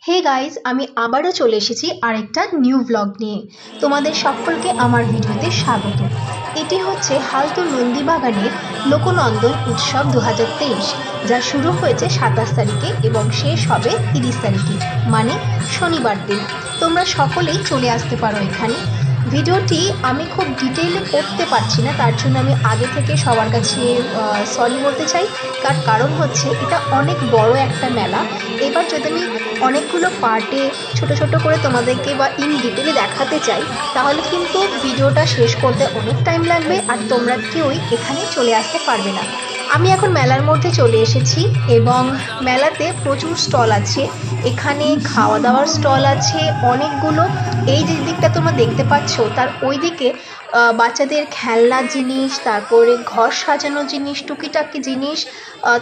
Hey guys, আমি আবারও চলে এসেছি আরেকটা নিউ ব্লগ নিয়ে। তোমাদের সকলকে আমার ভিডিওতে স্বাগত। এটি হচ্ছে হালতুর নন্দীবাগানের লোকনন্দন উৎসব 2023, যা শুরু হয়েছে 27 তারিখে এবং শেষ হবে 30 তারিখে, মানে শনিবার দিন। তোমরা সকলেই চলে আসতে পারো এখানে। ভিডিওটি আমি খুব ডিটেইলে করতে পারছি না, তার জন্য আমি আগে থেকে সবার কাছে সরি বলতে চাই। তার কারণ হচ্ছে এটা অনেক বড় একটা মেলা। এবার যদি আমি অনেকগুলো পার্টে ছোট ছোট করে তোমাদেরকে বা ইন ডিটেলে দেখাতে চাই, তাহলে কিন্তু ভিডিওটা শেষ করতে অনেক টাইম লাগবে আর তোমরা কেউই এখানে চলে আসতে পারবে না। আমি এখন মেলার মধ্যে চলে এসেছি এবং মেলাতে প্রচুর স্টল আছে। এখানে খাওয়া দাওয়ার স্টল আছে অনেকগুলো। এই যে দিকটা তোমরা দেখতে পাচ্ছ, তার ওই দিকে বাচ্চাদের খেলনার জিনিস, তারপরে ঘর সাজানোর জিনিস, টুকিটাকি জিনিস,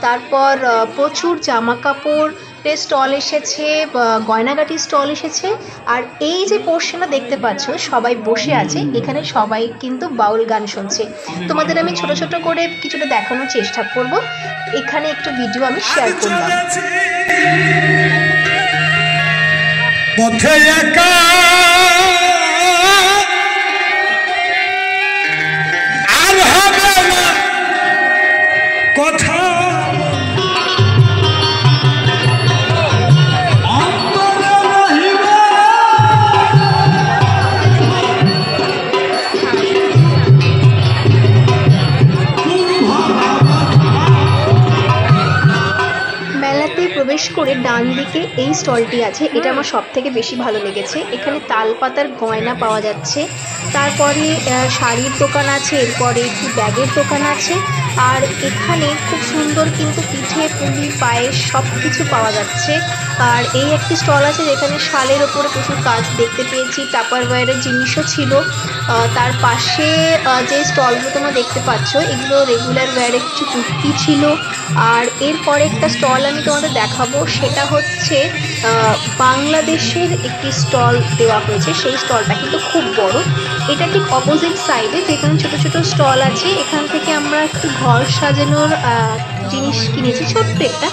তারপর প্রচুর জামা কাপড়ের স্টল এসেছে, গয়নাগাটির স্টল এসেছে। আর এই যে পোর্শনটা দেখতে পাচ্ছ, সবাই বসে আছে এখানে, সবাই কিন্তু বাউল গান শুনছে। তোমাদের আমি ছোট ছোট করে কিছুটা দেখানোর চেষ্টা করব। এখানে একটু ভিডিও আমি শেয়ার করলাম। কথা মেলাতে প্রবেশ করে ডান দিকে এই স্টলটি আছে, এটা আমার সব থেকে বেশি ভালো লেগেছে। এখানে তাল পাতার গয়না পাওয়া যাচ্ছে, তারপরে শাড়ির দোকান আছে, এরপরে একটি ব্যাগের দোকান আছে। আর এখানে খুব সুন্দর কিন্তু পিঠে পুলি পায়েস সব কিছু পাওয়া যাচ্ছে। আর এই একটি স্টল আছে যেখানে শালের ওপরে প্রচুর কাজ দেখতে পেয়েছি, টাপারওয়্যারের জিনিসও ছিল। তার পাশে যে স্টলগুলো তোমরা দেখতে পাচ্ছ, এগুলো রেগুলার ওয়্যারের কিছু কুর্তি ছিল। আর এরপরে একটা স্টল আমি তোমাদের দেখাবো, সেটা হচ্ছে বাংলাদেশের একটি স্টল দেওয়া হয়েছে। সেই স্টলটা কিন্তু খুব বড়। এটা ঠিক অপোজিট সাইডে যেখানে ছোট ছোট স্টল আছে, এখান থেকে আমরা একটু ঘর সাজানোর জিনিস কিনেছি, ছোট্ট একটা,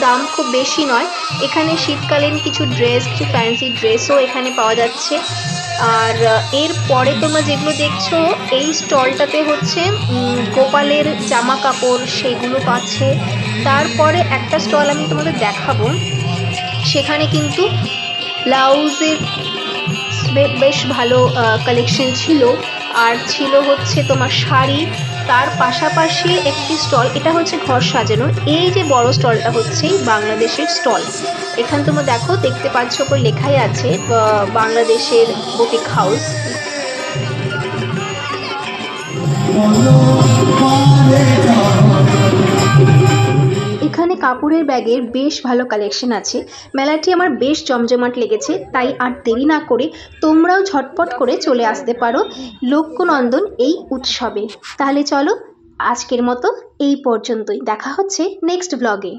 দাম খুব বেশি নয়। এখানে শীতকালীন কিছু ড্রেস, কিছু ফ্যান্সি ড্রেসও এখানে পাওয়া যাচ্ছে। আর এরপরে তোমরা যেগুলো দেখছো এই স্টলটাতে হচ্ছে গোপালের জামা কাপড়, সেগুলো পাচ্ছে। তারপরে একটা স্টল আমি তোমাদের দেখাবো, সেখানে কিন্তু ব্লাউজের বেশ ভালো কালেকশন ছিল। আর ছিল হচ্ছে তোমার শাড়ি। তার পাশাপাশি একটি স্টল, এটা হচ্ছে ঘর সাজানোর। এই যে বড় স্টলটা হচ্ছে বাংলাদেশের স্টল। এখানে তোমরা দেখতে পাচ্ছ ওপর লেখাই আছে বাংলাদেশের বুটিক হাউস। এখানে কাপড়ের ব্যাগের বেশ ভালো কালেকশন আছে। মেলাটি আমার বেশ জমজমাট লেগেছে, তাই আর দেরি না করে তোমরাও ঝটপট করে চলে আসতে পারো লোকনন্দন এই উৎসবে। তাহলে চলো, আজকের মতো এই পর্যন্তই। দেখা হচ্ছে নেক্সট ব্লগে।